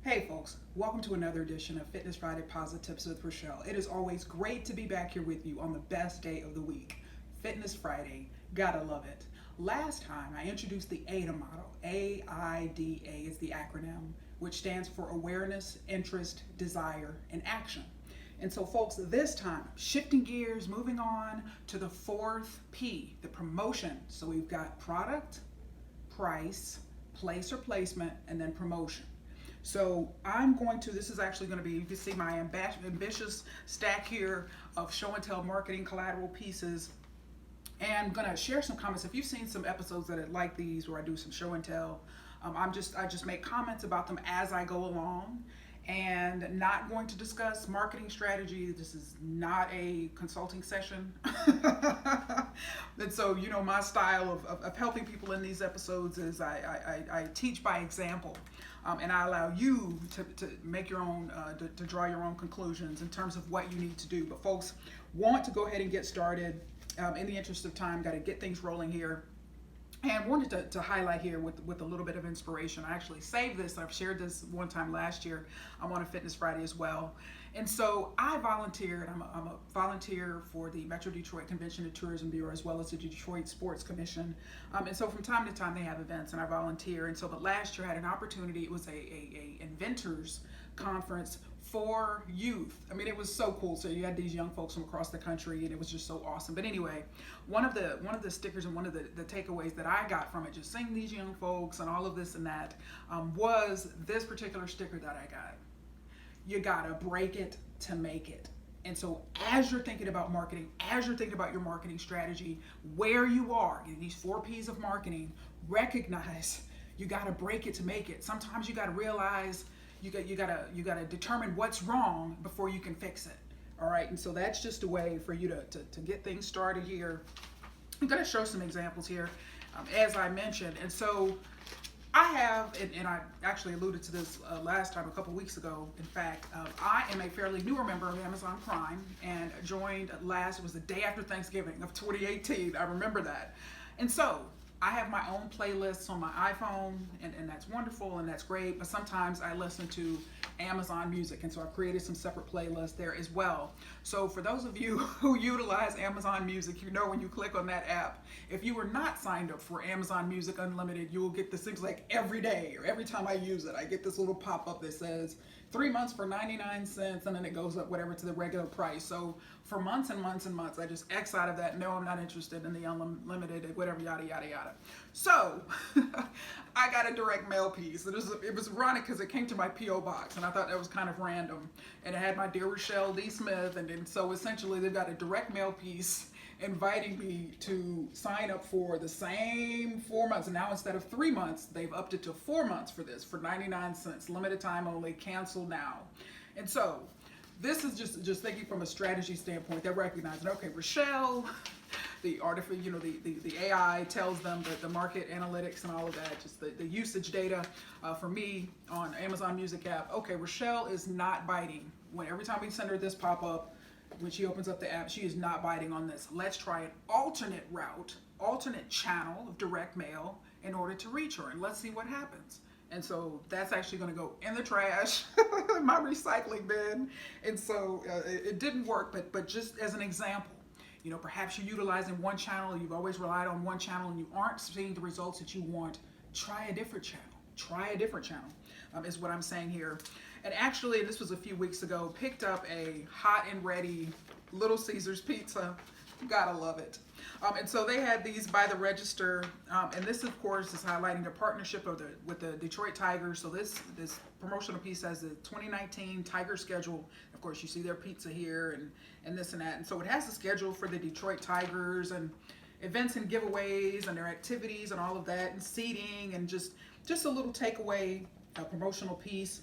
Hey folks, welcome to another edition of Fitness Friday Posi-TIPS with Rachelle. It is always great to be back here with you on the best day of the week, Fitness Friday. Gotta love it. Last time I introduced the AIDA model. AIDA is the acronym, which stands for Awareness, Interest, Desire, and Action. And so folks, this time, shifting gears, moving on to the fourth P, the promotion. So we've got product, price, place or placement, and then promotion. So this is actually going to be, you can see my ambitious stack here of show and tell marketing collateral pieces. And I'm going to share some comments. If you've seen some episodes that are like these where I do some show and tell, I just make comments about them as I go along, and not going to discuss marketing strategy. This is not a consulting session. And so, my style of helping people in these episodes is I teach by example. And I allow you to make your own, to draw your own conclusions in terms of what you need to do. But folks, want to go ahead and get started. In the interest of time, got to get things rolling here. And wanted to highlight here with a little bit of inspiration. I actually saved this. I've shared this one time last year. I'm on a Fitness Friday as well. And so I volunteered. I'm a volunteer for the Metro Detroit Convention and Tourism Bureau, as well as the Detroit Sports Commission. And so from time to time they have events and I volunteer. And so, but last year I had an opportunity. It was a inventors conference for youth. I mean, it was so cool. So you had these young folks from across the country, and it was just so awesome. But anyway, one of the stickers and one of the takeaways that I got from it, just seeing these young folks and all of this and that, was this particular sticker that I got. You gotta break it to make it. And so as you're thinking about marketing, as you're thinking about your marketing strategy, where you are in these 4 P's of marketing, recognize you gotta break it to make it. Sometimes you gotta realize you gotta determine what's wrong before you can fix it. All right, and so that's just a way for you to get things started here. I'm gonna show some examples here, as I mentioned. And so I have, and I actually alluded to this last time, a couple weeks ago. In fact, I am a fairly newer member of Amazon Prime and joined it was the day after Thanksgiving of 2018. I remember that. And so I have my own playlists on my iPhone, and that's wonderful and that's great, but sometimes I listen to Amazon Music, and so I've created some separate playlists there as well. So for those of you who utilize Amazon Music, when you click on that app, if you were not signed up for Amazon Music Unlimited, you will get this, seems like every day or every time I use it, I get this little pop-up that says 3 months for 99 cents, and then it goes up whatever to the regular price. So for months and months and months, I just X out of that. No, I'm not interested in the unlimited, whatever, yada, yada, yada. So I got a direct mail piece. It was ironic because it came to my P.O. box, and I thought that was kind of random. And it had my dear Rachelle Smith, and so essentially they've got a direct mail piece inviting me to sign up for the same 4 months. And now instead of 3 months, they've upped it to 4 months for this, for 99 cents, limited time only, cancel now. And so this is just thinking from a strategy standpoint. They're recognizing, okay, Rachelle, the artificial, the AI tells them that the market analytics and all of that, just the usage data for me on Amazon Music app. Okay, Rachelle is not biting. When every time we send her this pop-up, when she opens up the app, she is not biting on this. Let's try an alternate route, alternate channel of direct mail in order to reach her, and let's see what happens. And so that's actually going to go in the trash, my recycling bin. And so it didn't work, but just as an example, perhaps you're utilizing one channel, you've always relied on one channel, and you aren't seeing the results that you want. Try a different channel. Try a different channel, is what I'm saying here. And actually, this was a few weeks ago, picked up a hot and ready Little Caesars pizza. Gotta love it. And so they had these by the register, and this, of course, is highlighting the partnership with the Detroit Tigers. So this promotional piece has the 2019 Tiger schedule. Of course, you see their pizza here and this and that. And so it has the schedule for the Detroit Tigers and events and giveaways and their activities and all of that, and seating, and just a little takeaway, a promotional piece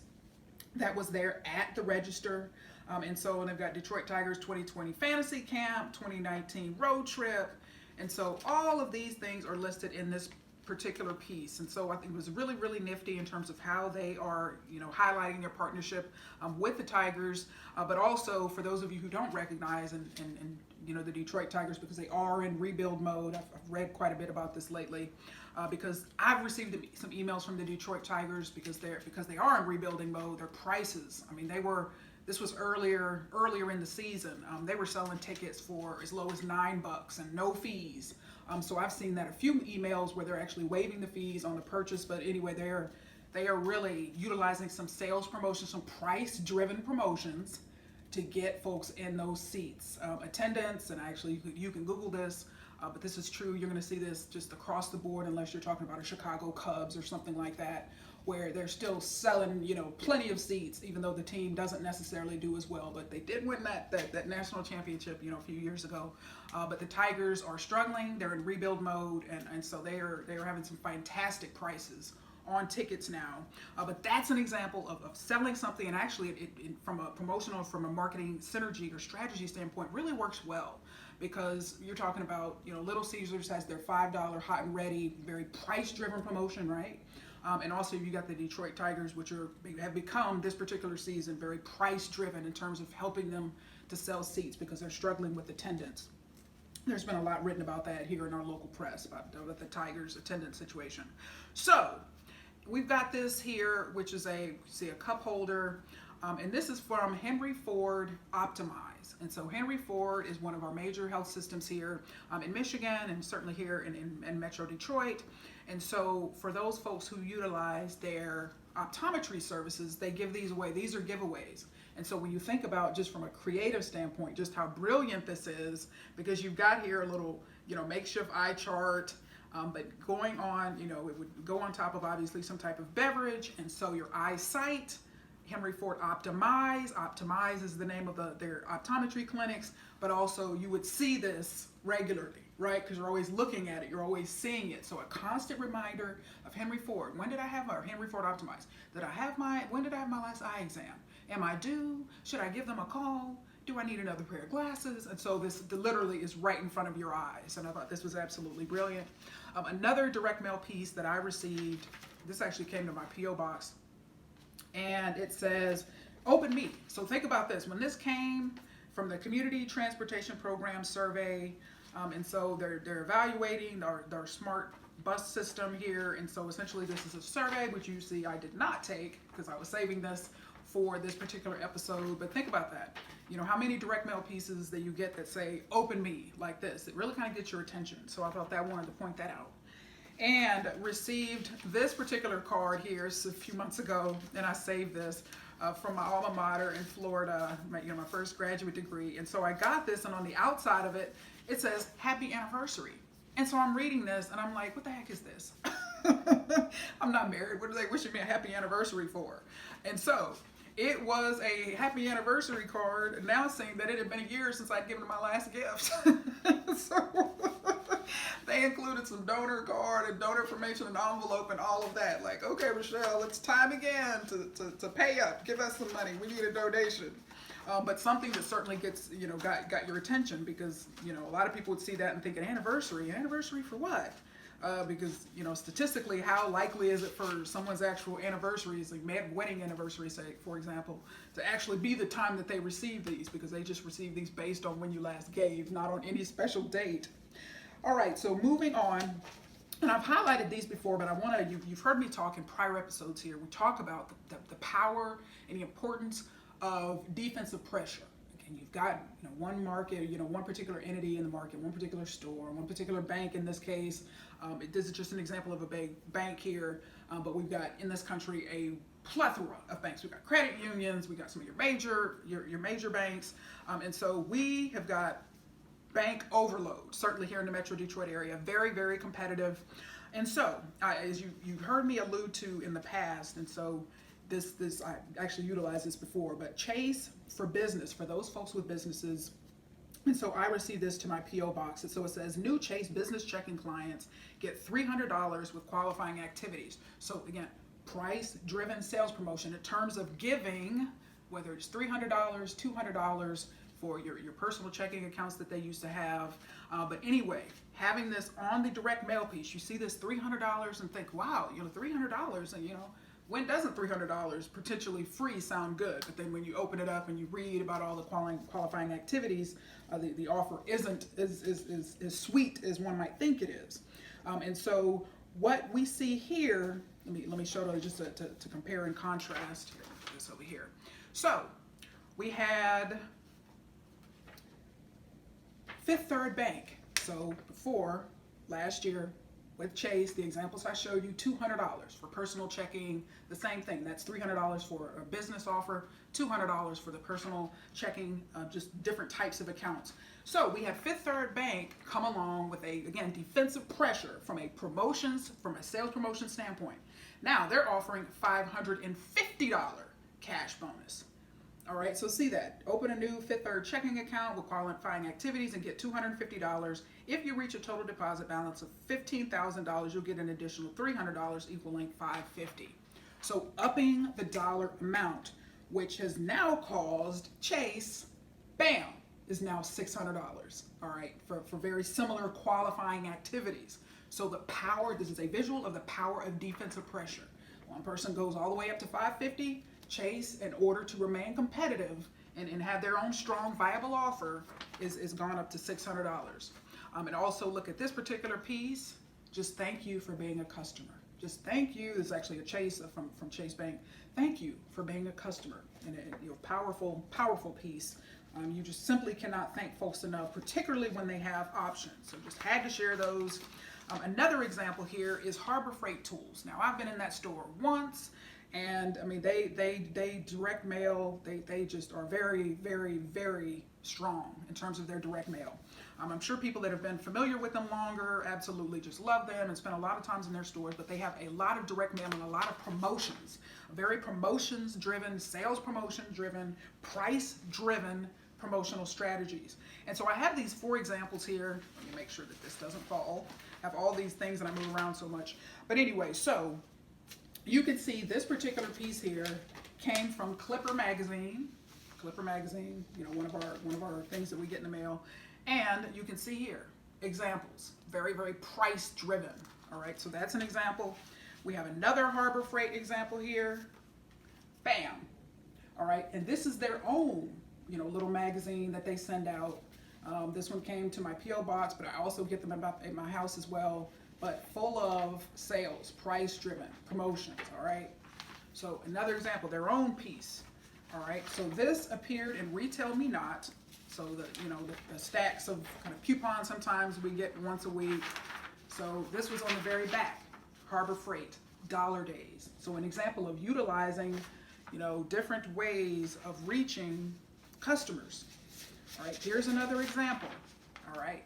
that was there at the register. And so they've got Detroit Tigers 2020 Fantasy Camp, 2019 Road Trip. And so all of these things are listed in this particular piece. And so I think it was really, really nifty in terms of how they are, highlighting their partnership with the Tigers. But also for those of you who don't recognize and the Detroit Tigers, because they are in rebuild mode. I've read quite a bit about this lately. because I've received some emails from the Detroit Tigers because they are in rebuilding mode. Their prices, I mean, this was earlier in the season. They were selling tickets for as low as $9 and no fees. So I've seen that a few emails where they're actually waiving the fees on the purchase. But anyway, they are really utilizing some sales promotions, some price-driven promotions to get folks in those seats. Attendance, and actually you can Google this, but this is true. You're going to see this just across the board, unless you're talking about a Chicago Cubs or something like that, where they're still selling, plenty of seats, even though the team doesn't necessarily do as well. But they did win that national championship, a few years ago. But the Tigers are struggling. They're in rebuild mode, and so they are having some fantastic prices on tickets now. But that's an example of selling something, and actually it from a promotional, from a marketing synergy or strategy standpoint, really works well, because you're talking about, Little Caesars has their $5 hot and ready, very price-driven promotion, right? And also you got the Detroit Tigers, which have become this particular season very price-driven in terms of helping them to sell seats because they're struggling with attendance. There's been a lot written about that here in our local press about the Tigers' attendance situation. So we've got this here, which is a cup holder, and this is from Henry Ford Optimize. And so Henry Ford is one of our major health systems here in Michigan, and certainly here in Metro Detroit. And so for those folks who utilize their optometry services, they give these away. These are giveaways. And so when you think about, just from a creative standpoint, just how brilliant this is, because you've got here a little, makeshift eye chart, but going on, it would go on top of obviously some type of beverage. And so your eyesight, Henry Ford Optimize. Optimize is the name of their optometry clinics, but also you would see this regularly, right? Because you're always looking at it, you're always seeing it. So a constant reminder of Henry Ford. When did I have my Henry Ford Optimize? When did I have my last eye exam? Am I due? Should I give them a call? Do I need another pair of glasses? And so this literally is right in front of your eyes. And I thought this was absolutely brilliant. Another direct mail piece that I received, this actually came to my P.O. box, and it says, Open Me. So think about this. When this came from the Community Transportation Program survey, and so they're evaluating our smart bus system here. And so essentially this is a survey, which you see I did not take because I was saving this for this particular episode. But think about that. How many direct mail pieces that you get that say, Open Me, like this? It really kind of gets your attention. So I thought that I wanted to point that out. And received this particular card here a few months ago, and I saved this from my alma mater in Florida, my first graduate degree. And so I got this, and on the outside of it, it says, Happy Anniversary. And so I'm reading this, and I'm like, what the heck is this? I'm not married. What are they wishing me a happy anniversary for? And so it was a happy anniversary card announcing that it had been a year since I'd given my last gift. So they included some donor card and donor information and envelope and all of that. Like, okay, Rachelle, it's time again to pay up. Give us some money. We need a donation. But something that certainly gets, got your attention, because, a lot of people would see that and think, an anniversary for what? Because, statistically, how likely is it for someone's actual anniversaries, like wedding anniversary, say, for example, to actually be the time that they receive these, because they just receive these based on when you last gave, not on any special date. All right, so moving on, and I've highlighted these before, but you've heard me talk in prior episodes here. We talk about the power and the importance of defensive pressure. And you've got one market, one particular entity in the market, one particular store, one particular bank in this case. This is just an example of a big bank here, but we've got in this country a plethora of banks. We've got credit unions, we got some of your major banks, and so we have got bank overload, certainly here in the Metro Detroit area, very, very competitive. And so, as you've heard me allude to in the past, and so this I actually utilized this before, but Chase for Business, for those folks with businesses. And so I received this to my P.O. box. And so it says, new Chase business checking clients get $300 with qualifying activities. So again, price-driven sales promotion in terms of giving, whether it's $300, $200 for your personal checking accounts that they used to have. But anyway, having this on the direct mail piece, you see this $300 and think, wow, $300, and when doesn't $300 potentially free sound good? But then when you open it up and you read about all the qualifying activities, the offer isn't as sweet as one might think it is. And so what we see here, let me show you just to compare and contrast this over here. So we had Fifth Third Bank. So before, last year with Chase, the examples I showed you, $200 for personal checking, the same thing. That's $300 for a business offer, $200 for the personal checking, just different types of accounts. So we had Fifth Third Bank come along with again, defensive pressure from a sales promotion standpoint. Now they're offering $550 cash bonus. All right, so see that. Open a new Fifth Third checking account with qualifying activities and get $250. If you reach a total deposit balance of $15,000, you'll get an additional $300 equaling $550. So upping the dollar amount, which has now caused Chase, bam, is now $600. All right, for very similar qualifying activities. So the power, this is a visual of the power of defensive pressure. One person goes all the way up to $550. Chase, in order to remain competitive and have their own strong, viable offer, is gone up to $600. And also look at this particular piece. Just thank you for being a customer. Just thank you. This is actually a Chase from Chase Bank. Thank you for being a customer. And a powerful, powerful piece. You just simply cannot thank folks enough, particularly when they have options. So just had to share those. Another example here is Harbor Freight Tools. Now I've been in that store once. And I mean, they direct mail, they just are very, very, very strong in terms of their direct mail. I'm sure people that have been familiar with them longer absolutely just love them and spend a lot of times in their stores, but they have a lot of direct mail and a lot of promotions, very promotions driven, sales promotion driven, price driven promotional strategies. And so I have these 4 examples here. Let me make sure that this doesn't fall. I have all these things and I move around so much. But anyway, so you can see this particular piece here came from Clipper magazine. Clipper magazine, you know, one of our things that we get in the mail. And you can see here examples, very, very price driven. All right, so that's an example. We have another Harbor Freight example here. Bam. All right, and this is their own, you know, little magazine that they send out. This one came to my P.O. box, but I also get them at my house as well. But full of sales, price-driven, promotions, all right? So another example, their own piece, all right? So this appeared in Retail Me Not. So the stacks of kind of coupons sometimes we get once a week. So this was on the very back, Harbor Freight, Dollar Days. So an example of utilizing, you know, different ways of reaching customers. All right, here's another example, all right?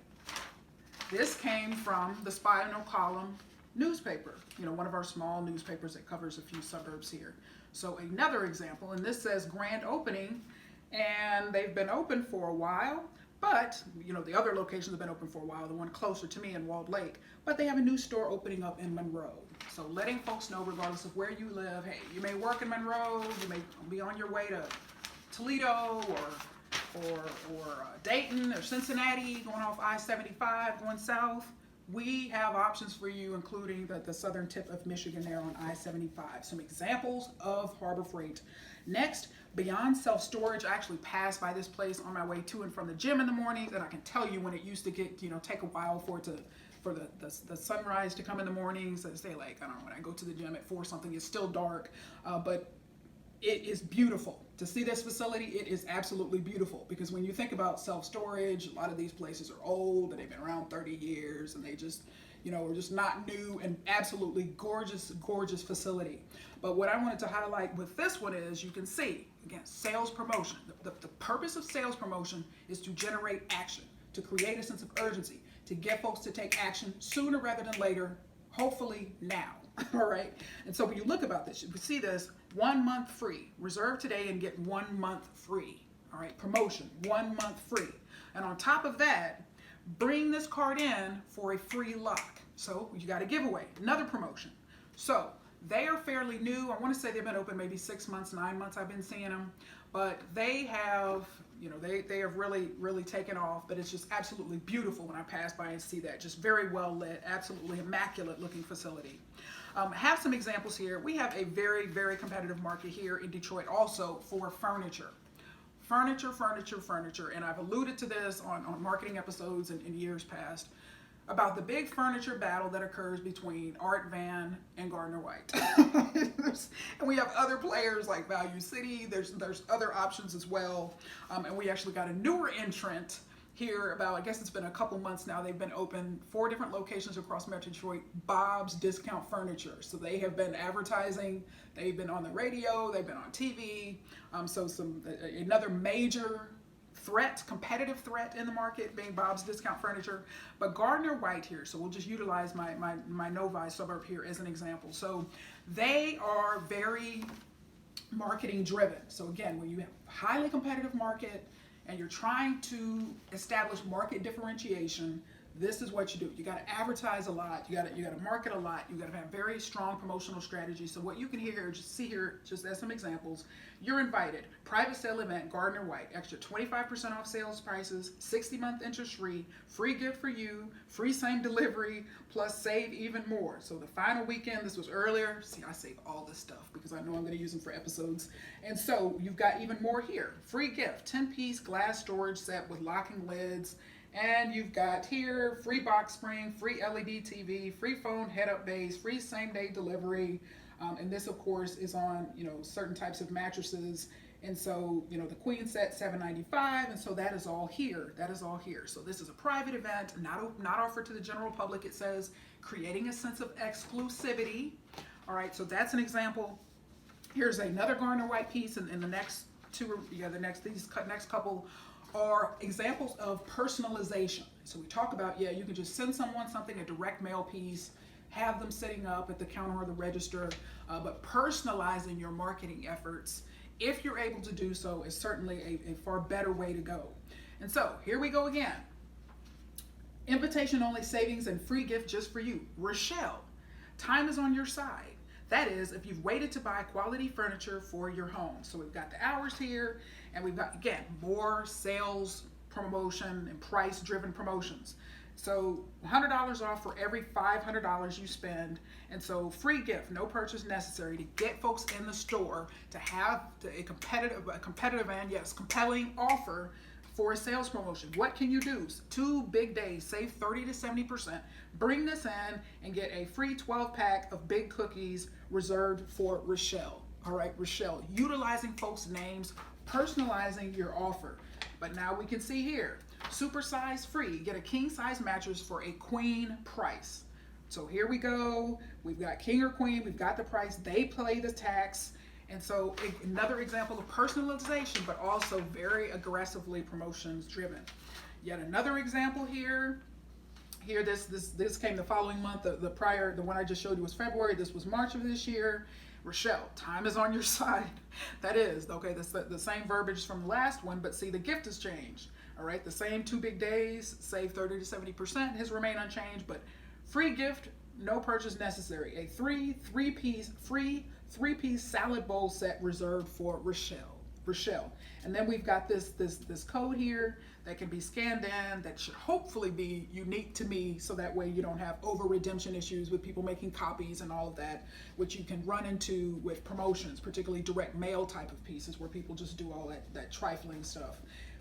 This came from the Spinal Column newspaper, you know, one of our small newspapers that covers a few suburbs here. So another example, and this says grand opening, and they've been open for a while, but, you know, the other locations have been open for a while, the one closer to me in Walled Lake, but they have a new store opening up in Monroe. So letting folks know, regardless of where you live, hey, you may work in Monroe, you may be on your way to Toledo or Dayton or Cincinnati, going off I-75, going south. We have options for you, including the southern tip of Michigan there on I-75. Some examples of Harbor Freight. Next, beyond self-storage, I actually passed by this place on my way to and from the gym in the mornings, and I can tell you when it used to get, you know, take a while for the sunrise to come in the mornings. I say, like, I don't know, when I go to the gym at 4 something, it's still dark, but it is beautiful. To see this facility, it is absolutely beautiful, because when you think about self-storage, a lot of these places are old and they've been around 30 years and they just, you know, are just not new, and absolutely gorgeous, gorgeous facility. But what I wanted to highlight with this one is, you can see, again, sales promotion. The purpose of sales promotion is to generate action, to create a sense of urgency, to get folks to take action sooner rather than later, hopefully now. All right. And so when you look about this, you see this 1 month free. Reserve today and get 1 month free. All right. Promotion, 1 month free. And on top of that, bring this card in for a free lock. So you got a giveaway, another promotion. So they are fairly new. I want to say they've been open maybe 6 months, 9 months. I've been seeing them, but they have, you know, they have really, really taken off. But it's just absolutely beautiful when I pass by and see that. Just very well lit, absolutely immaculate looking facility. Have some examples here. We have a very, very competitive market here in Detroit also for furniture. Furniture, and I've alluded to this on marketing episodes in years past. about the big furniture battle that occurs between Art Van and Gardner White. And we have other players like Value City. There's other options as well. And we actually got a newer entrant here about, I guess it's been a couple months now. They've been open 4 different locations across Metro Detroit, Bob's Discount Furniture. So they have been advertising, they've been on the radio, they've been on TV. Another major threat, competitive threat in the market being Bob's Discount Furniture. But Gardner White here, so we'll just utilize my Novi suburb here as an example. So they are very marketing driven. So again, when you have a highly competitive market and you're trying to establish market differentiation, this is what you do. You got to advertise a lot. You got to market a lot. You got to have very strong promotional strategy. So what you can hear, just see here, just as some examples, you're invited. Private sale event, Gardner White, extra 25% off sales prices, 60-month interest free gift for you, free same delivery, plus save even more. So the final weekend, this was earlier. See, I save all this stuff because I know I'm going to use them for episodes. And so you've got even more here. Free gift, 10-piece glass storage set with locking lids. And you've got here free box spring, free LED TV, free phone head-up base, free same-day delivery. And this, of course, is on certain types of mattresses. And so the queen set $795, and so that is all here. That is all here. So this is a private event, not offered to the general public. It says creating a sense of exclusivity. All right, so that's an example. Here's another Gardner White piece, and the next two, these next couple are examples of personalization. So we talk about, you can just send someone something, a direct mail piece, have them sitting up at the counter or the register, but personalizing your marketing efforts, if you're able to do so, is certainly a far better way to go. And so here we go again. Invitation only savings and free gift just for you. Rachelle, time is on your side. That is, if you've waited to buy quality furniture for your home. So we've got the hours here, and we've got, again, more sales promotion and price-driven promotions. So $100 off for every $500 you spend. And so free gift, no purchase necessary, to get folks in the store, to have a competitive and, yes, compelling offer for a sales promotion. What can you do? 2 big days, save 30 to 70%. Bring this in and get a free 12-pack of big cookies reserved for Rachelle. All right, Rachelle, utilizing folks' names, personalizing your offer. But now we can see here, super size free, get a king size mattress for a queen price. So here we go. We've got king or queen, we've got the price, they pay the tax. And so another example of personalization, but also very aggressively promotions driven. Yet another example here. Here, this came the following month. The one I just showed you was February. This was March of this year. Rachelle, time is on your side. That is, okay, that's the same verbiage from the last one, but see, the gift has changed. All right, the same 2 big days, save 30 to 70% has remained unchanged, but free gift, no purchase necessary. A three-piece salad bowl set reserved for Rachelle. And then we've got this code here that can be scanned in, that should hopefully be unique to me, so that way you don't have over redemption issues with people making copies and all of that, which you can run into with promotions, particularly direct mail type of pieces where people just do all that trifling stuff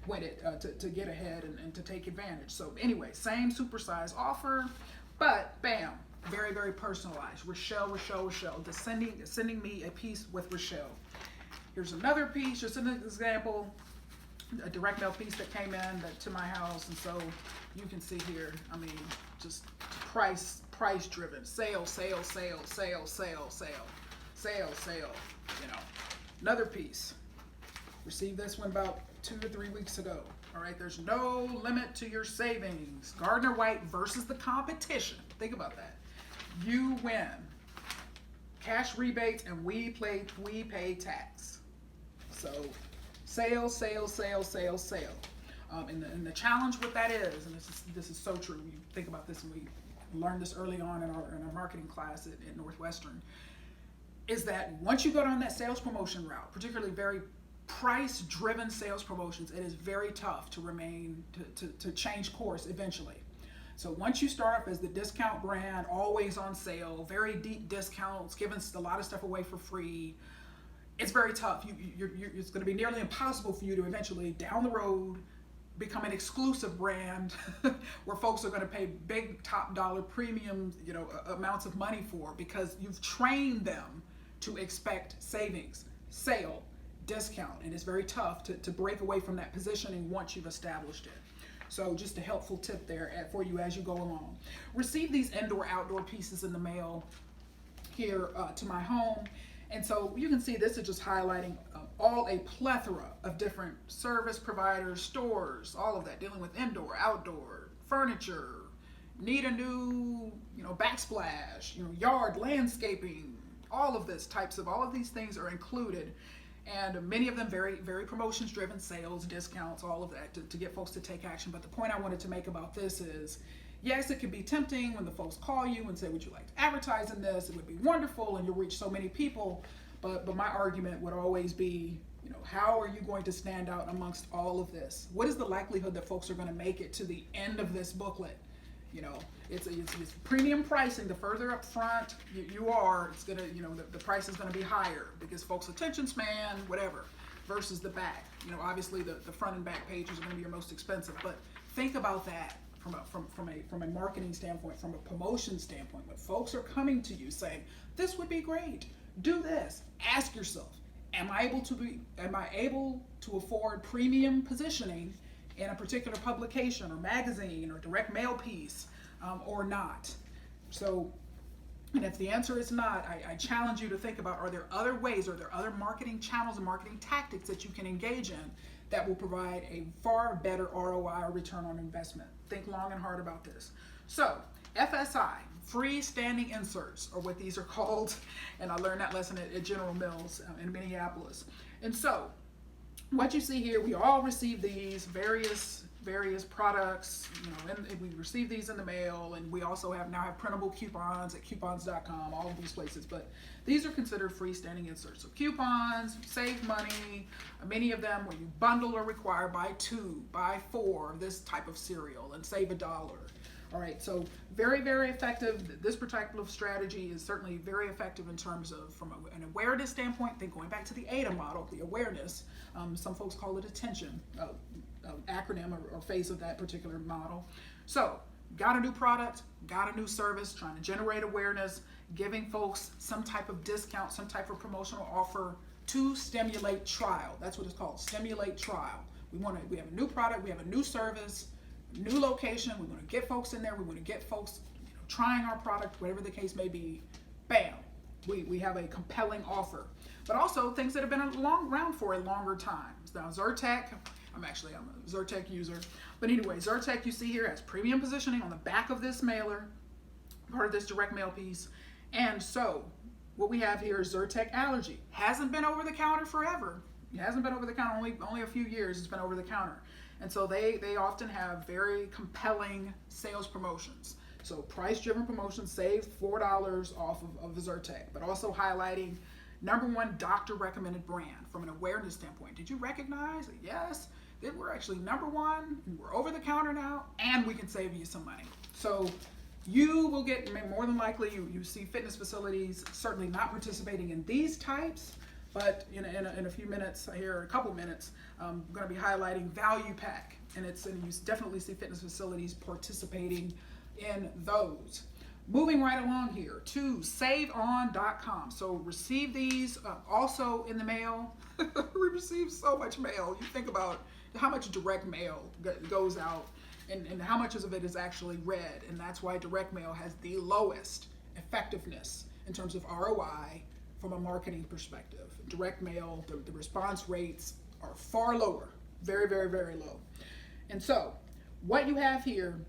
with it to get ahead and to take advantage. So anyway, same supersize offer, but bam, very, very personalized. Rachelle, just sending me a piece with Rachelle. Here's another piece, just an example, a direct mail piece that came in to my house. And so you can see here, I mean, just price driven, sale. Another piece, received this one about 2 to 3 weeks ago. All right, there's no limit to your savings. Gardner White versus the competition. Think about that. You win. Cash rebates, and we pay tax. So sale. And the challenge with that is, and this is so true, we think about this, and we learned this early on in our marketing class at Northwestern, is that once you go down that sales promotion route, particularly very price-driven sales promotions, it is very tough to change course eventually. So once you start off as the discount brand, always on sale, very deep discounts, giving a lot of stuff away for free, it's very tough. It's going to be nearly impossible for you to eventually, down the road, become an exclusive brand where folks are going to pay big top dollar premium, amounts of money for, because you've trained them to expect savings, sale, discount, and it's very tough to break away from that positioning once you've established it. So just a helpful tip there for you as you go along. Receive these indoor-outdoor pieces in the mail here to my home. And so you can see this is just highlighting all a plethora of different service providers, stores, all of that, dealing with indoor, outdoor, furniture, need a new, backsplash, yard landscaping, all of these things are included. And many of them very, very promotions driven, sales, discounts, all of that to get folks to take action. But the point I wanted to make about this is, yes, it can be tempting when the folks call you and say, would you like to advertise in this? It would be wonderful and you'll reach so many people. But my argument would always be, how are you going to stand out amongst all of this? What is the likelihood that folks are going to make it to the end of this booklet? It's premium pricing. The further up front you are, it's gonna, the price is going to be higher because folks' attention span, whatever, versus the back. Obviously the front and back pages are going to be your most expensive. But think about that from a marketing standpoint, from a promotion standpoint. When folks are coming to you saying, this would be great, do this, ask yourself, am I able to afford premium positioning in a particular publication or magazine or direct mail piece, or not? So, and if the answer is not, I challenge you to think about, are there other ways, are there other marketing channels and marketing tactics that you can engage in that will provide a far better ROI, or return on investment? Think long and hard about this. So, FSI, freestanding inserts, are what these are called, and I learned that lesson at General Mills in Minneapolis. And so, what you see here, we all receive these various products, and we receive these in the mail, and we also now have printable coupons at coupons.com, all of these places. But these are considered freestanding inserts. So coupons, save money, many of them where you bundle or require buy 2, buy 4 of this type of cereal and save $1. All right, so very, very effective. This particular strategy is certainly very effective in terms of, from an awareness standpoint, then going back to the ADA model, the awareness, some folks call it attention, acronym or phase of that particular model. So, got a new product, got a new service, trying to generate awareness, giving folks some type of discount, some type of promotional offer to stimulate trial. That's what it's called, stimulate trial. We have a new product, we have a new service, new location, we want to get folks in there, we want to get folks trying our product, whatever the case may be. Bam, we have a compelling offer. But also things that have been around for a longer time. Now Zyrtec, I'm a Zyrtec user, but anyway, Zyrtec you see here has premium positioning on the back of this mailer, part of this direct mail piece. And so what we have here is Zyrtec Allergy. Hasn't been over the counter forever. It hasn't been over the counter, only a few years it's been over the counter. And so they often have very compelling sales promotions. So price-driven promotions, save $4 off of the Zyrtec, but also highlighting #1 doctor-recommended brand from an awareness standpoint. Did you recognize that? Yes, that we're actually #1, we're over the counter now, and we can save you some money. So you will get, more than likely, you see fitness facilities certainly not participating in these types, but in a few minutes here, a couple minutes, I'm going to be highlighting Value Pack, and you definitely see fitness facilities participating in those. Moving right along here to saveon.com. So receive these also in the mail. We receive so much mail. You think about how much direct mail goes out and how much of it is actually read, and that's why direct mail has the lowest effectiveness in terms of ROI from a marketing perspective. Direct mail, the response rates are far lower, very, very, very low. And so what you have here,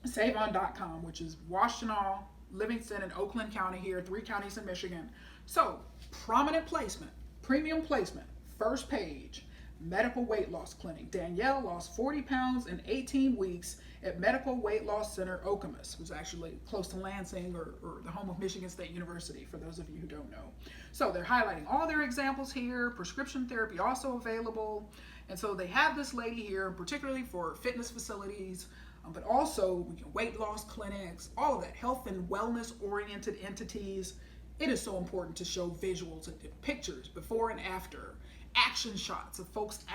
saveon.com, which is Washtenaw, Livingston, and Oakland County here, 3 counties in Michigan. So prominent placement, premium placement, first page, medical weight loss clinic. Danielle lost 40 pounds in 18 weeks at Medical Weight Loss Center, Okemos, which is actually close to Lansing or the home of Michigan State University, for those of you who don't know. So they're highlighting all their examples here, prescription therapy also available. And so they have this lady here, particularly for fitness facilities, but also weight loss clinics, all of that, health and wellness oriented entities. It is so important to show visuals and pictures before and after, action shots of folks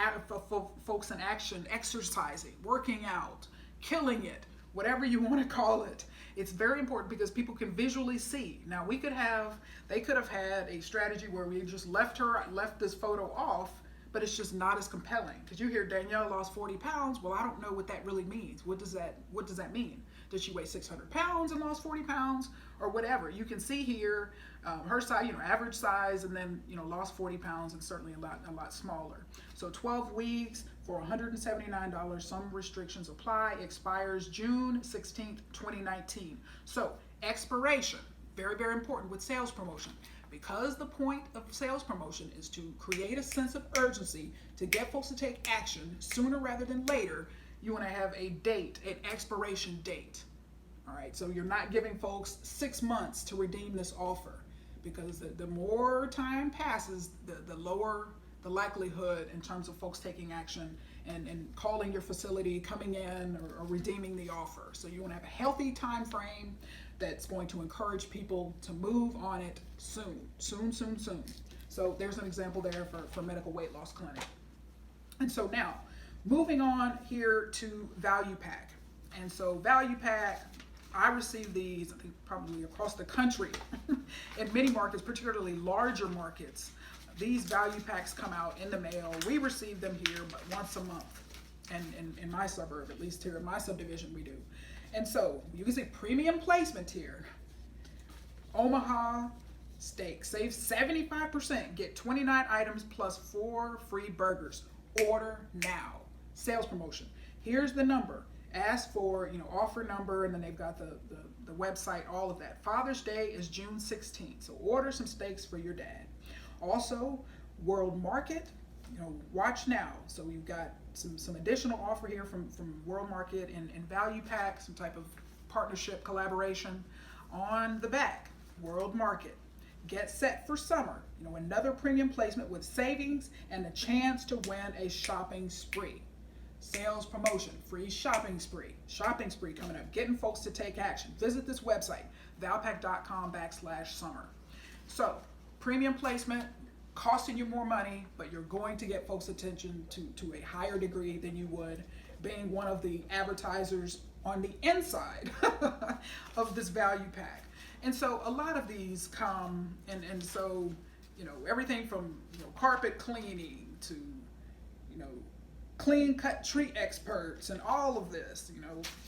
in action, exercising, working out, killing it, whatever you want to call it. It's very important because people can visually see. Now they could have had a strategy where we just left this photo off, but it's just not as compelling. Because you hear Danielle lost 40 pounds. Well, I don't know what that really means. What does that mean? Did she weigh 600 pounds and lost 40 pounds or whatever? You can see here her size, average size, and then, lost 40 pounds and certainly a lot smaller. So 12 weeks for $179. Some restrictions apply. Expires June 16th, 2019. So expiration, very, very important with sales promotion. Because the point of sales promotion is to create a sense of urgency to get folks to take action sooner rather than later, you want to have a date, an expiration date. All right, so you're not giving folks 6 months to redeem this offer, because the more time passes, the lower the likelihood in terms of folks taking action and calling your facility, coming in, or redeeming the offer. So you want to have a healthy time frame that's going to encourage people to move on it soon. So there's an example there for Medical Weight Loss Clinic. And so now, moving on here to Value Pack. And so Value Pack, I received these, I think probably across the country in many markets, particularly larger markets. These value packs come out in the mail. We receive them here but once a month. And in my suburb, at least here in my subdivision, we do. And so you can see premium placement here. Omaha steak, save 75%, get 29 items plus 4 free burgers. Order now. Sales promotion. Here's the number. Ask for, offer number, and then they've got the website, all of that. Father's Day is June 16th, so order some steaks for your dad. Also, World Market, watch now. So we've got some additional offer here from World Market and Value Pack, some type of partnership collaboration. On the back, World Market. Get set for summer. Another premium placement with savings and a chance to win a shopping spree. Sales promotion, free shopping spree coming up, getting folks to take action. Visit this website, valpack.com/summer. So, premium placement, costing you more money, but you're going to get folks' attention to a higher degree than you would being one of the advertisers on the inside of this value pack. And so a lot of these come, and so, everything from, carpet cleaning to, clean cut tree experts and all of this,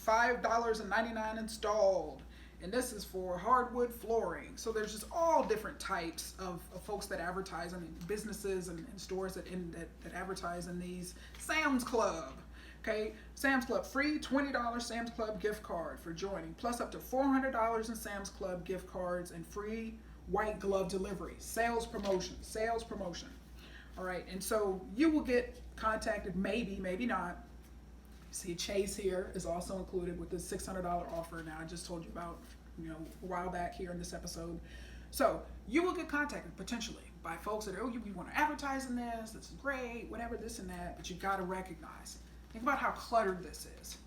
$5.99 installed. And this is for hardwood flooring. So there's just all different types of folks that advertise, businesses and stores that advertise in these. Sam's Club. Okay, Sam's Club, free $20 Sam's Club gift card for joining, plus up to $400 in Sam's Club gift cards and free white glove delivery. Sales promotion. All right, and so you will get contacted, maybe not. See, Chase here is also included with the $600 offer. Now, I just told you about, a while back here in this episode. So you will get contacted potentially by folks that, you want to advertise in this is great, whatever, this and that, but you got to recognize. Think about how cluttered this is.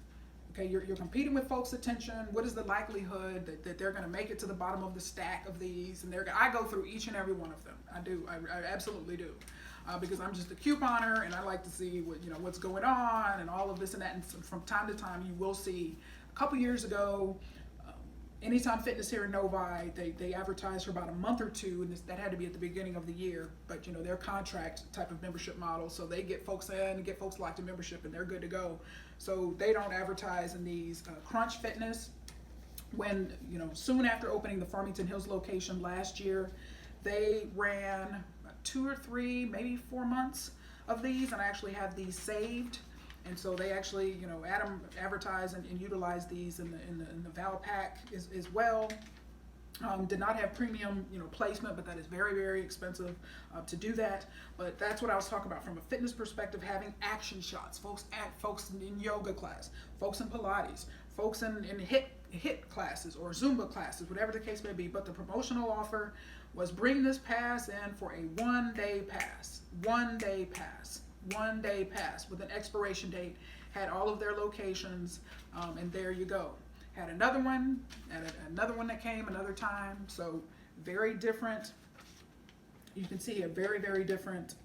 Okay, you're competing with folks' attention. What is the likelihood that they're going to make it to the bottom of the stack of these? And I go through each and every one of them. I absolutely do. Because I'm just a couponer and I like to see what's going on and all of this and that. And from time to time, you will see. A couple years ago, Anytime Fitness here in Novi, they advertised for about a month or two, and that had to be at the beginning of the year. But their contract type of membership model, so they get folks in and get folks locked in membership, and they're good to go. So they don't advertise in these. Crunch Fitness, when soon after opening the Farmington Hills location last year, they ran 2 or 3, maybe 4 months of these, and I actually have these saved. And so they actually, advertise and utilize these in the Val Pack as well. Did not have premium, placement, but that is very, very expensive to do that. But that's what I was talking about from a fitness perspective, having action shots. Folks in yoga class, folks in Pilates, folks in HIIT classes or Zumba classes, whatever the case may be. But the promotional offer was bring this pass in for a 1-day pass. 1-day pass with an expiration date. Had all of their locations, and there you go. Had another one that came another time. So very different. You can see a very, very different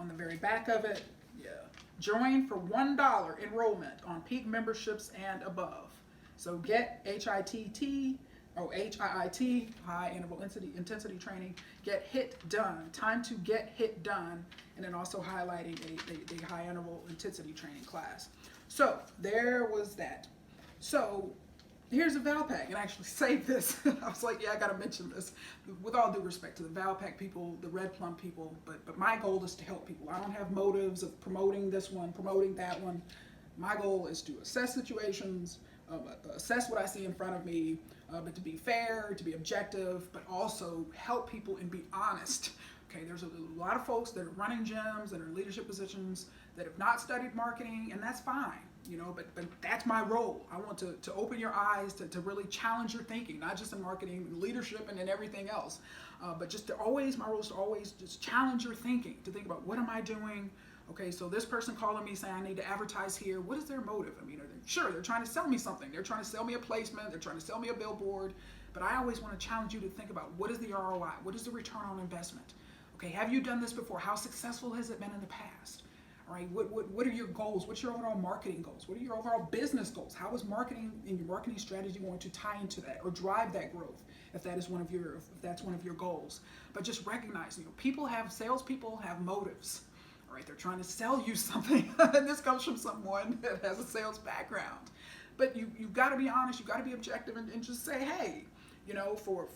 on the very back of it. Yeah. Join for $1 enrollment on peak memberships and above. So get HIIT, high interval intensity training, get HIT done, time to get HIT done, and then also highlighting a high interval intensity training class. So there was that. So here's a Valpak, and I actually saved this. I was like, yeah, I gotta mention this. With all due respect to the Valpak people, the Red Plum people, but my goal is to help people. I don't have motives of promoting this one, promoting that one. My goal is to assess situations, assess what I see in front of me, but to be fair, to be objective, but also help people and be honest. Okay, there's a lot of folks that are running gyms that are in leadership positions that have not studied marketing, and that's fine, you know, but that's my role. I want to open your eyes, to really challenge your thinking, not just in marketing, leadership, and in everything else, but just to always, my role is to always just challenge your thinking, to think about what am I doing. Okay, so this person calling me saying I need to advertise here, what is their motive? I mean, they're trying to sell me something. They're trying to sell me a placement. They're trying to sell me a billboard. But I always want to challenge you to think about, what is the ROI? What is the return on investment? Okay, have you done this before? How successful has it been in the past? All right, what are your goals? What's your overall marketing goals? What are your overall business goals? How is marketing and your marketing strategy going to tie into that or drive that growth if that's one of your goals? But just recognize, you know, salespeople have motives. Right, they're trying to sell you something, and this comes from someone that has a sales background. But you've got to be honest, you've got to be objective, and just say, hey, you know, for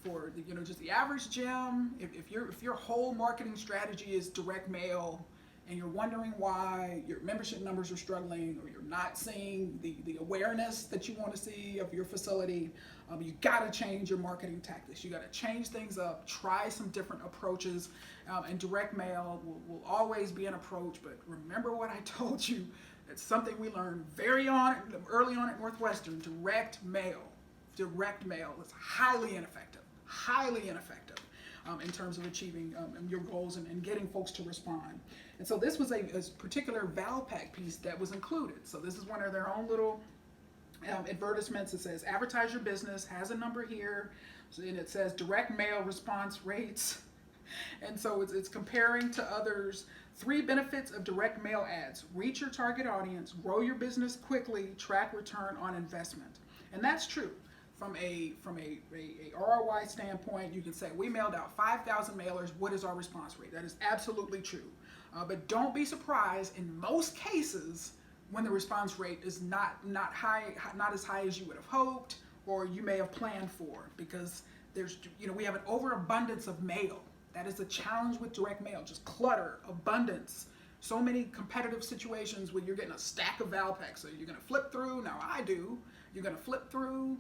the, you know, just the average gym, if your whole marketing strategy is direct mail, and you're wondering why your membership numbers are struggling, or you're not seeing the awareness that you want to see of your facility, you got to change your marketing tactics. You got to change things up, try some different approaches, and direct mail will always be an approach. But remember what I told you. It's something we learned early on at Northwestern. Direct mail is highly ineffective in terms of achieving your goals and getting folks to respond. And so this was a particular Valpak piece that was included. So this is one of their own little advertisements. It says, advertise your business, has a number here, and it says direct mail response rates. And so it's comparing to others. 3 benefits of direct mail ads: reach your target audience, grow your business quickly, track return on investment. And that's true. From a ROI standpoint, you can say we mailed out 5,000 mailers. What is our response rate? That is absolutely true. But don't be surprised in most cases when the response rate is not as high as you would have hoped or you may have planned for, because we have an overabundance of mail. That is a challenge with direct mail. Just clutter, abundance. So many competitive situations where you're getting a stack of Valpak. So you're going to flip through. Now I do. You're going to flip through.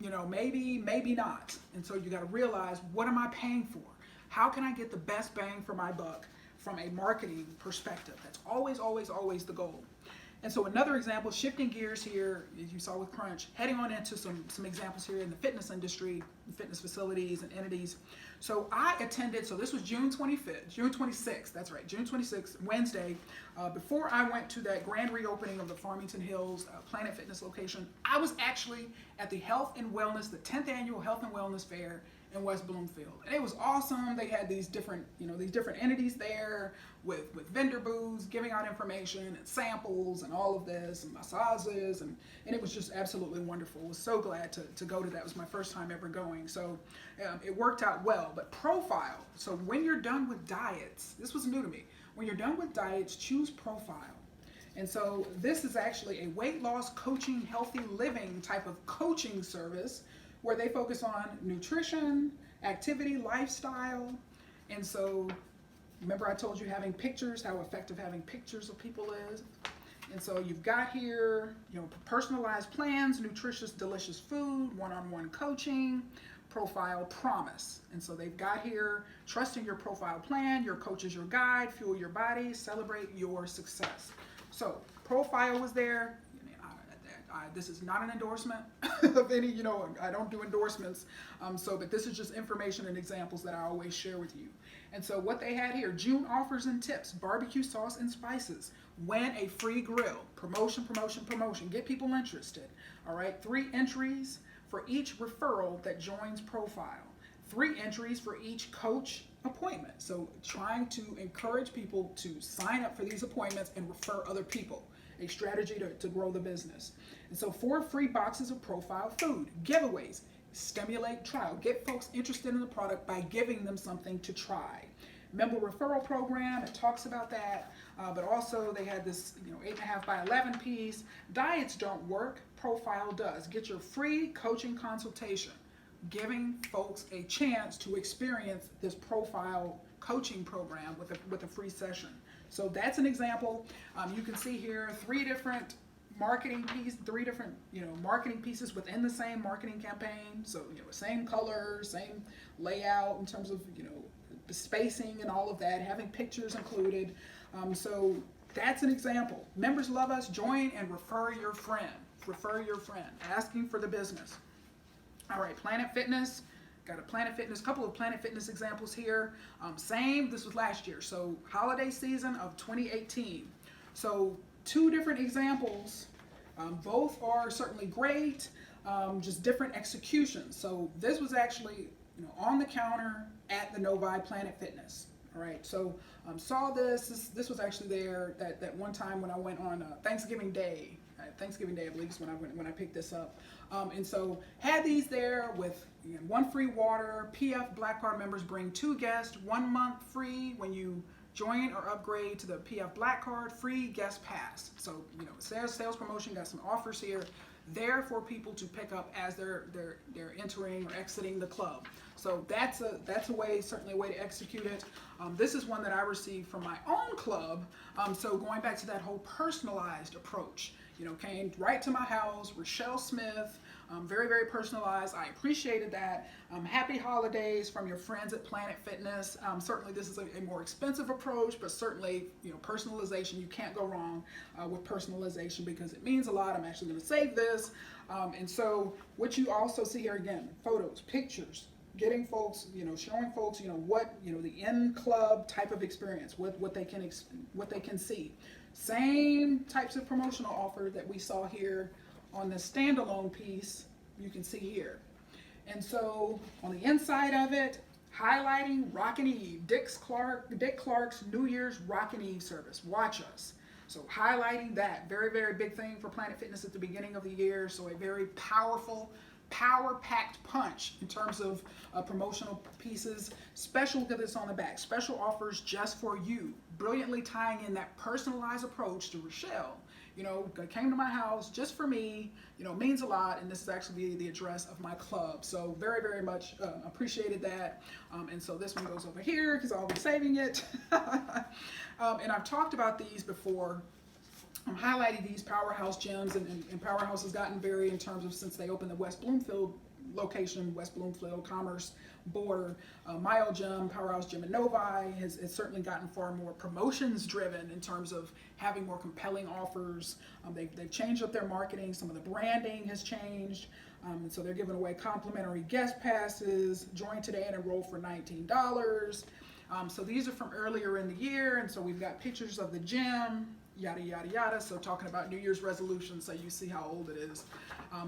Maybe not. And so you got to realize, what am I paying for? How can I get the best bang for my buck from a marketing perspective? That's always the goal. And so another example, shifting gears here, as you saw with Crunch, heading on into some examples here in the fitness industry, fitness facilities and entities. So I attended, so this was June 26th, that's right, June 26th, Wednesday. Before I went to that grand reopening of the Farmington Hills Planet Fitness location, I was actually at the Health and Wellness, the 10th Annual Health and Wellness Fair in West Bloomfield. And it was awesome. They had these different entities there with vendor booths giving out information and samples and all of this and massages, and it was just absolutely wonderful. I was so glad to go to that. It was my first time ever going. So it worked out well. But profile. So when you're done with diets, this was new to me. When you're done with diets, choose profile. And so this is actually a weight loss coaching, healthy living type of coaching service where they focus on nutrition, activity, lifestyle. And so remember I told you having pictures, how effective having pictures of people is. And so you've got here, personalized plans, nutritious, delicious food, one-on-one coaching, profile promise. And so they've got here, trusting your profile plan, your coach is your guide, fuel your body, celebrate your success. So profile was there. This is not an endorsement of any, I don't do endorsements. But this is just information and examples that I always share with you. And so what they had here, June offers and tips, barbecue sauce and spices, win a free grill, promotion, get people interested. All right, 3 entries for each referral that joins profile, 3 entries for each coach appointment. So trying to encourage people to sign up for these appointments and refer other people, a strategy to grow the business. And so 4 free boxes of profile food, giveaways, stimulate trial, get folks interested in the product by giving them something to try. Member referral program, it talks about that, but also they had this 8.5 by 11 piece. Diets don't work, profile does. Get your free coaching consultation, giving folks a chance to experience this profile coaching program with a free session. So that's an example. You can see here 3 different marketing pieces within the same marketing campaign. So same color, same layout in terms of the spacing and all of that, having pictures included. So that's an example. Members love us. Join and refer your friend. Refer your friend. Asking for the business. All right, Planet Fitness. Got a Planet Fitness, couple of Planet Fitness examples here. Same, this was last year. So holiday season of 2018. So 2 different examples. Both are certainly great, just different executions. So this was actually on the counter at the Novi Planet Fitness. All right, so saw this was actually there that one time when I went on Thanksgiving Day. Thanksgiving Day, I believe, is when I picked this up. And so had these there with 1 free water. PF Black Card members bring 2 guests, 1 month free when you join or upgrade to the PF Black Card, free guest pass. So sales promotion, got some offers here there for people to pick up as they're entering or exiting the club. So that's a way, certainly a way to execute it. This is one that I received from my own club. So going back to that whole personalized approach, came right to my house. Rachelle Smith, very, very personalized. I appreciated that. Happy holidays from your friends at Planet Fitness. Certainly this is a more expensive approach, but certainly personalization. You can't go wrong with personalization because it means a lot. I'm actually going to save this. And so what you also see here again, photos, pictures, getting folks, showing folks, what, the in-club type of experience, what they can see. Same types of promotional offer that we saw here on the standalone piece, you can see here. And so on the inside of it, highlighting Rockin' Eve, Dick Clark's New Year's Rockin' Eve service, Watch Us. So highlighting that, very, very big thing for Planet Fitness at the beginning of the year. So a very powerful, power-packed punch in terms of promotional pieces. Special, look at this on the back, special offers just for you. Brilliantly tying in that personalized approach to Rachelle. Came to my house just for me, means a lot, and this is actually the address of my club. So very, very much appreciated that. And so this one goes over here because I'll be saving it. And I've talked about these before. I'm highlighting these powerhouse gyms, and Powerhouse has gotten very in terms of since they opened the West Bloomfield location, West Bloomfield Commerce border. My old gym, Powerhouse Gym in Novi, has certainly gotten far more promotions driven in terms of having more compelling offers. They've changed up their marketing. Some of the branding has changed. And so they're giving away complimentary guest passes. Join today and enroll for $19. So these are from earlier in the year, and so we've got pictures of the gym, yada, yada, yada. So talking about New Year's resolutions, so you see how old it is.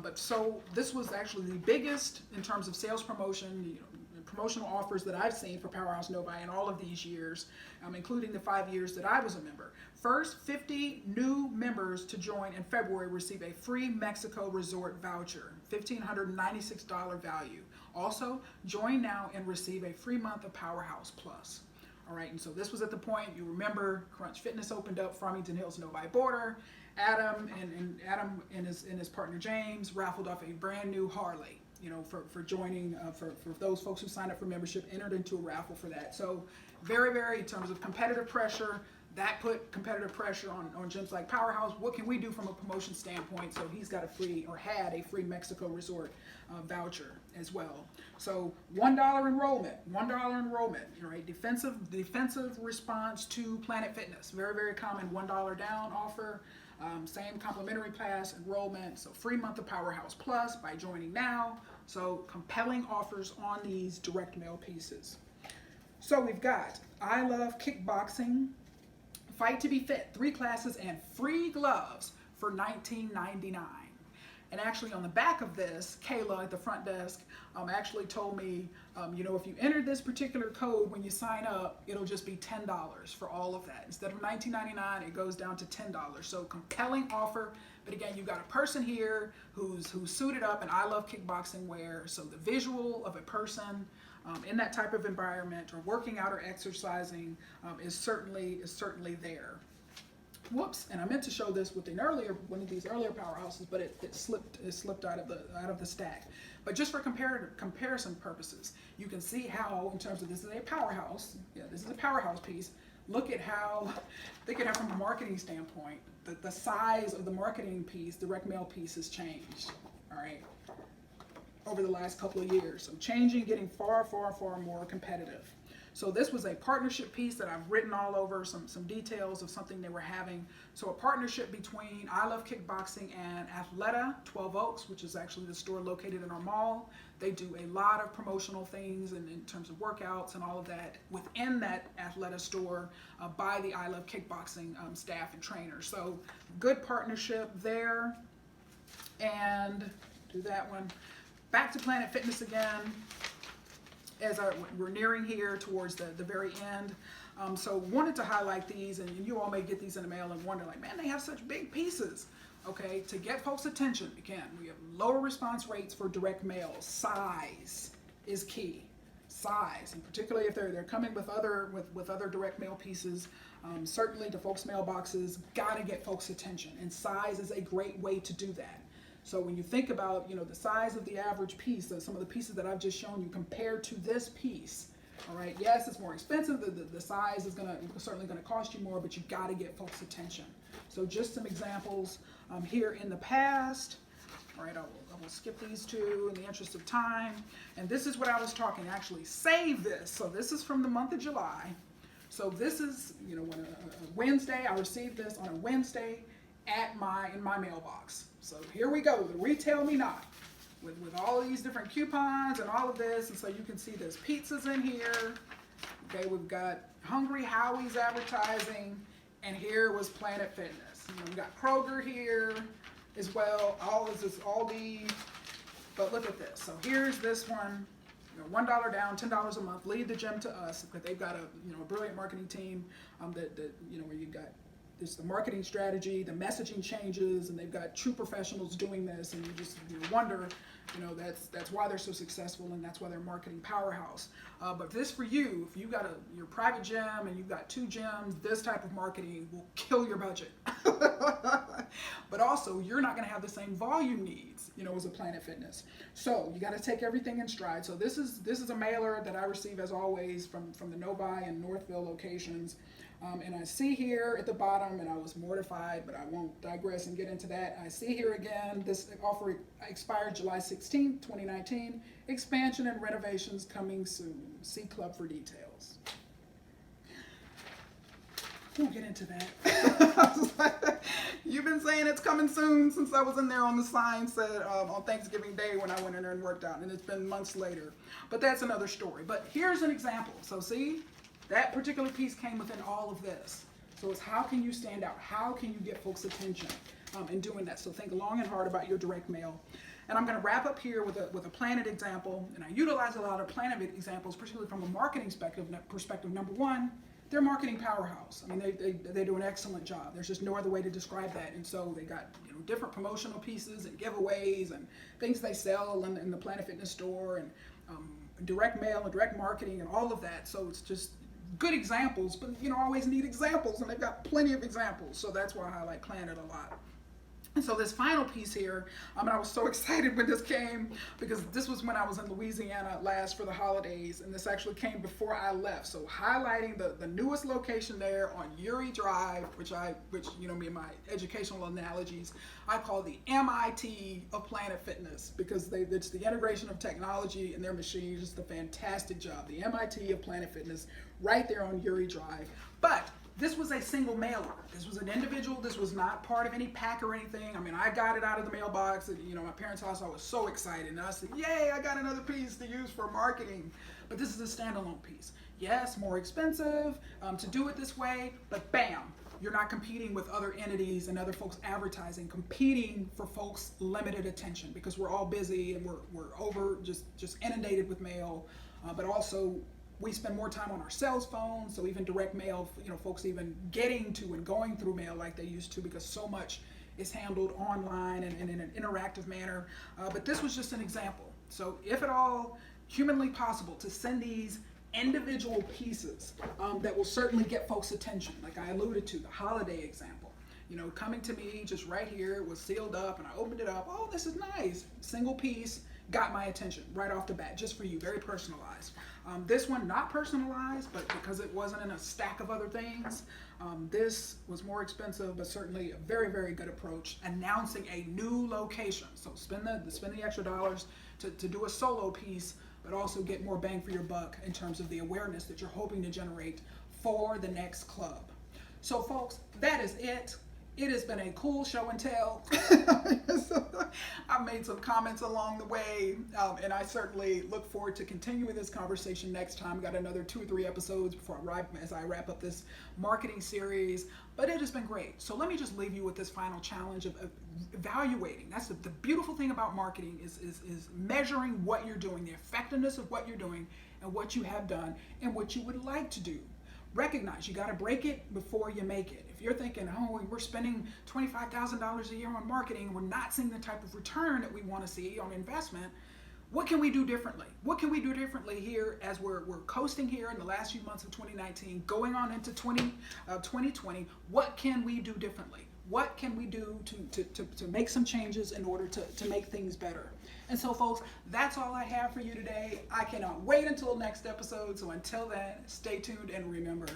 But so this was actually the biggest in terms of sales promotion, promotional offers that I've seen for Powerhouse Novi in all of these years, including the 5 years that I was a member. First 50 new members to join in February receive a free Mexico resort voucher, $1,596 value. Also, join now and receive a free month of Powerhouse Plus. All right, and so this was at the point, you remember, Crunch Fitness opened up, Farmington Hills Novi border. Adam and his partner James raffled off a brand new Harley, for joining, for those folks who signed up for membership, entered into a raffle for that. So very, very, in terms of competitive pressure, that put competitive pressure on gyms like Powerhouse. What can we do from a promotion standpoint? So he's got had a free Mexico resort voucher as well. So $1 enrollment, right? Defensive response to Planet Fitness. Very, very common $1 down offer. Same complimentary pass enrollment. So free month of Powerhouse Plus by joining now. So compelling offers on these direct mail pieces. So we've got I Love Kickboxing, Fight to be Fit, 3 classes and free gloves for $19.99. And actually on the back of this, Kayla at the front desk actually told me, if you enter this particular code when you sign up, it'll just be $10 for all of that. Instead of $19.99, it goes down to $10. So compelling offer. But again, you've got a person here who's suited up in I Love Kickboxing wear. So the visual of a person in that type of environment or working out or exercising is certainly there. Whoops! And I meant to show this with one of these earlier powerhouses, but it slipped out of the stack. But just for comparison purposes, you can see how, in terms of this is a powerhouse. Yeah, this is a powerhouse piece. Look at how from a marketing standpoint, the size of the marketing piece, direct mail piece, has changed. All right, over the last couple of years, so changing, getting far more competitive. So this was a partnership piece that I've written all over, some details of something they were having. So a partnership between I Love Kickboxing and Athleta 12 Oaks, which is actually the store located in our mall. They do a lot of promotional things in terms of workouts and all of that within that Athleta store by the I Love Kickboxing staff and trainers. So good partnership there. And do that one. Back to Planet Fitness again. As we're nearing here towards the very end. So wanted to highlight these, and you all may get these in the mail and wonder, like, man, they have such big pieces. Okay, to get folks' attention, again, we have lower response rates for direct mail. Size is key. Size, and particularly if they're coming with other direct mail pieces, certainly to folks' mailboxes, gotta get folks' attention, and size is a great way to do that. So when you think about, the size of the average piece, some of the pieces that I've just shown you compared to this piece, all right, yes, it's more expensive. The size is certainly gonna cost you more, but you gotta get folks' attention. So just some examples here in the past. All right, I will skip these two in the interest of time. And this is what I was talking, actually save this. So this is from the month of July. So this is, when a Wednesday, I received this on a Wednesday in my mailbox. So here we go, the Retail Me Not, with all of these different coupons and all of this. And so you can see there's pizzas in here. Okay, we've got Hungry Howie's advertising, and here was Planet Fitness. We've got Kroger here as well. All these, but look at this. So here's this one. $1 down, $10 a month. Lead the gym to us. But they've got a brilliant marketing team where you got. It's the marketing strategy, the messaging changes, and they've got true professionals doing this, and you just wonder, that's why they're so successful, and that's why they're a marketing powerhouse. But this for you, if you've got your private gym and you've got 2 gyms, this type of marketing will kill your budget. But also, you're not going to have the same volume needs, as a Planet Fitness. So you got to take everything in stride. So this is a mailer that I receive as always from the Novi and Northville locations. And I see here at the bottom, and I was mortified, but I won't digress and get into that. I see here again, this offer expired July 16, 2019. Expansion and renovations coming soon. See Club for details. Won't get into that. You've been saying it's coming soon since I was in there on the sign said on Thanksgiving Day when I went in there and worked out, and it's been months later. But that's another story. But here's an example. So see? That particular piece came within all of this. So it's how can you stand out? How can you get folks' attention in doing that? So think long and hard about your direct mail. And I'm going to wrap up here with a Planet example. And I utilize a lot of Planet examples, particularly from a marketing perspective. Number one, they're a marketing powerhouse. I mean, they do an excellent job. There's just no other way to describe that. And so they got different promotional pieces and giveaways and things they sell in the Planet Fitness store, and direct mail and direct marketing and all of that. So it's just good examples, but always need examples, and they've got plenty of examples. So that's why I highlight Planet a lot. And so this final piece here, and I was so excited when this came, because this was when I was in Louisiana last for the holidays, and this actually came before I left. So highlighting the newest location there on Uri Drive, which me and my educational analogies, I call the MIT of Planet Fitness, because it's the integration of technology and their machines, just a fantastic job. The MIT of Planet Fitness, right there on Uri Drive. But this was a single mailer. This was an individual. This was not part of any pack or anything. I mean, I got it out of the mailbox and, my parents' house. I was so excited. And I said, yay, I got another piece to use for marketing. But this is a standalone piece. Yes, more expensive to do it this way, but bam, you're not competing with other entities and other folks advertising, competing for folks' limited attention because we're all busy and we're over just inundated with mail, but also we spend more time on our cell phones, so even direct mail, folks even getting to and going through mail like they used to because so much is handled online and in an interactive manner. But this was just an example. So if at all humanly possible to send these individual pieces that will certainly get folks' attention, like I alluded to, the holiday example. Coming to me just right here, it was sealed up and I opened it up. Oh, this is nice. Single piece, got my attention right off the bat, just for you, very personalized. This one, not personalized, but because it wasn't in a stack of other things, this was more expensive, but certainly a very, very good approach, announcing a new location. So spend the extra dollars to do a solo piece, but also get more bang for your buck in terms of the awareness that you're hoping to generate for the next club. So folks, that is it. It has been a cool show and tell. I've made some comments along the way, and I certainly look forward to continuing this conversation next time. We've got another 2 or 3 episodes before as I wrap up this marketing series, but it has been great. So let me just leave you with this final challenge of evaluating. That's the beautiful thing about marketing is measuring what you're doing, the effectiveness of what you're doing and what you have done and what you would like to do. Recognize you got to break it before you make it. If you're thinking, oh, we're spending $25,000 a year on marketing and we're not seeing the type of return that we want to see on investment, what can we do differently? What can we do differently here as we're coasting here in the last few months of 2019, going on into 2020? What can we do differently? What can we do to make some changes in order to make things better? And so, folks, that's all I have for you today. I cannot wait until next episode. So until then, stay tuned and remember,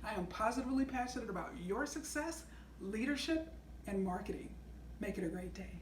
I am positively passionate about your success, leadership, and marketing. Make it a great day.